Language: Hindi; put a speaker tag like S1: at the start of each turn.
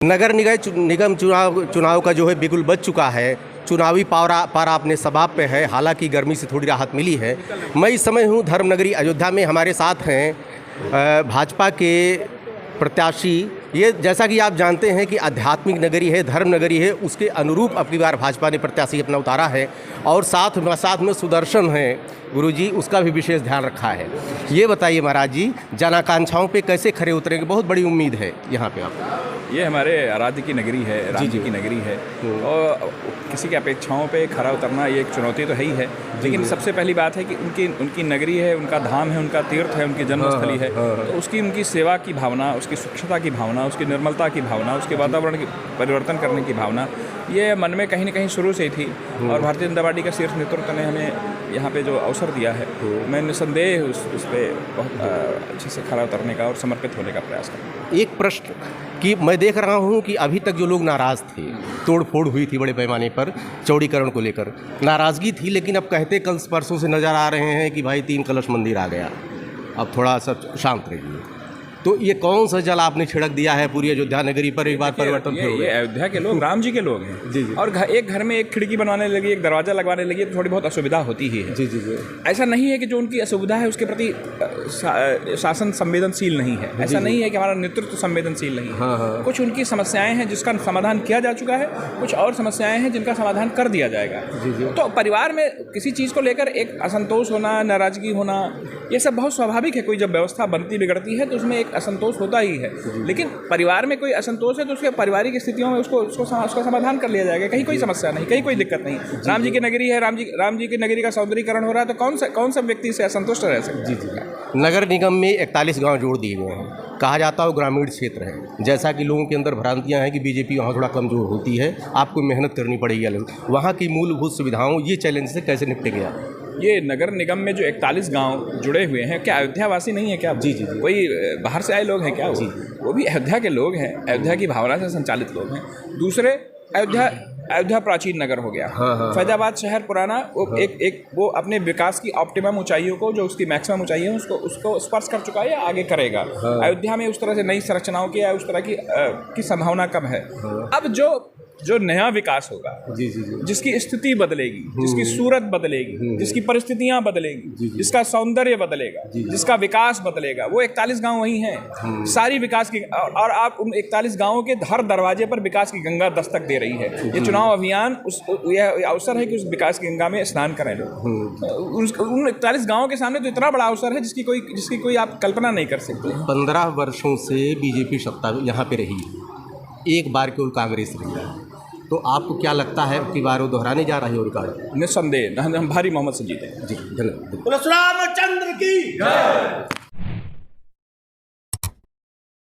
S1: नगर निगम चुनाव का जो है बिगुल बज चुका है। चुनावी पारा अपने सबाब पे है। हालांकि गर्मी से थोड़ी राहत मिली है। मैं इस समय हूँ धर्मनगरी अयोध्या में। हमारे साथ हैं भाजपा के प्रत्याशी। ये जैसा कि आप जानते हैं कि आध्यात्मिक नगरी है, धर्म नगरी है, उसके अनुरूप अब की बार भाजपा ने प्रत्याशी अपना उतारा है। और साथ में सुदर्शन हैं गुरुजी, उसका भी विशेष ध्यान रखा है। ये बताइए महाराज जी, जन आकांक्षाओं पे कैसे खरे उतरेंगे? बहुत बड़ी उम्मीद है यहाँ पे आप।
S2: ये हमारे आराध्य की नगरी है, राम जी की नगरी है, और किसी की अपेक्षाओं पे खरा उतरना ये एक चुनौती तो है ही है। लेकिन सबसे पहली बात है कि उनकी नगरी है, उनका धाम है, उनका तीर्थ है, उनकी जन्मस्थली है। तो उनकी सेवा की भावना, उसकी स्वच्छता की भावना, उसकी निर्मलता की भावना, उसके वातावरण की परिवर्तन करने की भावना, ये मन में कहीं न कहीं शुरू से ही थी। और भारतीय जनता पार्टी का शीर्ष नेतृत्व ने हमें यहाँ पे जो अवसर दिया है, मैं निसंदेह उस पर बहुत अच्छे से खरा उतरने का और समर्पित होने का प्रयास करूँगा।
S1: एक प्रश्न कि मैं देख रहा हूँ कि अभी तक जो लोग नाराज़ थे, तोड़ फोड़ हुई थी बड़े पैमाने पर चौड़ीकरण को लेकर, नाराज़गी थी, लेकिन अब कहते कल परसों से नज़र आ रहे हैं कि भाई 3 कलश मंदिर आ गया, अब थोड़ा सा शांत रहिए। तो ये कौन सा जल आपने छिड़क दिया है पूरी अयोध्या नगरी पर? एक बार परिवर्तन
S2: ये अयोध्या के लोग राम जी के लोग हैं।
S1: जी जी।
S2: और एक घर में एक खिड़की बनवाने लगी, एक दरवाज़ा लगवाने लगी, तो थोड़ी बहुत असुविधा होती ही है।
S1: जी जी जी।
S2: ऐसा नहीं है कि जो उनकी असुविधा है उसके प्रति शासन संवेदनशील नहीं है। ऐसा नहीं है कि हमारा नेतृत्व संवेदनशील नहीं है।
S1: हाँ।
S2: कुछ उनकी समस्याएं हैं जिसका समाधान किया जा चुका है, कुछ और समस्याएं हैं जिनका समाधान कर दिया जाएगा।
S1: जी जी।
S2: तो परिवार में किसी चीज़ को लेकर एक असंतोष होना, नाराजगी होना, ये सब बहुत स्वाभाविक है। कोई जब व्यवस्था बनती बिगड़ती है तो उसमें एक असंतोष होता है। लेकिन परिवार में कोई असंतोष है तो उसके पारिवारिक स्थितियों में उसका समाधान कर लिया जाएगा। कहीं कोई समस्या नहीं, कहीं कोई दिक्कत नहीं। राम जी की नगरी है, राम जी की नगरी का सौंदर्यीकरण हो रहा है, तो कौन सा व्यक्ति से असंतुष्ट रह सकता है?
S1: जी जी। नगर निगम में 41 गांव जोड़ दिए गए हैं। कहा जाता है ग्रामीण क्षेत्र है। जैसा कि लोगों के अंदर भ्रांतियां हैं कि बीजेपी वहाँ थोड़ा कमजोर होती है, आपको मेहनत करनी पड़ेगी अलग। वहाँ की मूलभूत सुविधाओं, ये चैलेंज से कैसे निपटेंगे आप?
S2: ये नगर निगम में जो 41 गांव जुड़े हुए हैं, क्या अयोध्यावासी नहीं है क्या?
S1: जी जी जी।
S2: कोई बाहर से आए लोग हैं क्या? वो भी अयोध्या के लोग हैं, अयोध्या की भावना से संचालित लोग हैं। दूसरे, अयोध्या प्राचीन नगर हो गया।
S1: हाँ।
S2: फैजाबाद शहर पुराना, वो अपने विकास की ऑप्टिमम ऊंचाइयों को, जो उसकी मैक्सिमम ऊंचाई है, उसको स्पर्श कर चुका है या आगे करेगा। अयोध्या में उस तरह से नई संरचनाओं की या उस तरह की संभावना कब है? अब जो नया विकास होगा,
S1: जी जी जी,
S2: जिसकी स्थिति बदलेगी, जिसकी सूरत बदलेगी, जिसकी परिस्थितियां बदलेगी, जिसका सौंदर्य बदलेगा, जिसका विकास बदलेगा, वो 41 गांव वही हैं। सारी विकास की, और आप उन 41 गांवों के हर दरवाजे पर विकास की गंगा दस्तक दे रही है। ये चुनाव अभियान यह अवसर है कि उस विकास की गंगा में स्नान करें लोग। उन 41 गांवों के सामने तो इतना बड़ा अवसर है जिसकी कोई आप कल्पना नहीं कर सकते।
S1: 15 वर्षों से बीजेपी सत्ता यहाँ पे रही, एक बार केवल कांग्रेस रही है। तो आपको क्या लगता है कि बार वो दोहराने जा रही है रिकॉर्ड?
S2: निस्संदेह हम भारी मोहम्मद से जीते।
S1: जी, धन्यवाद।
S3: रामचंद्र की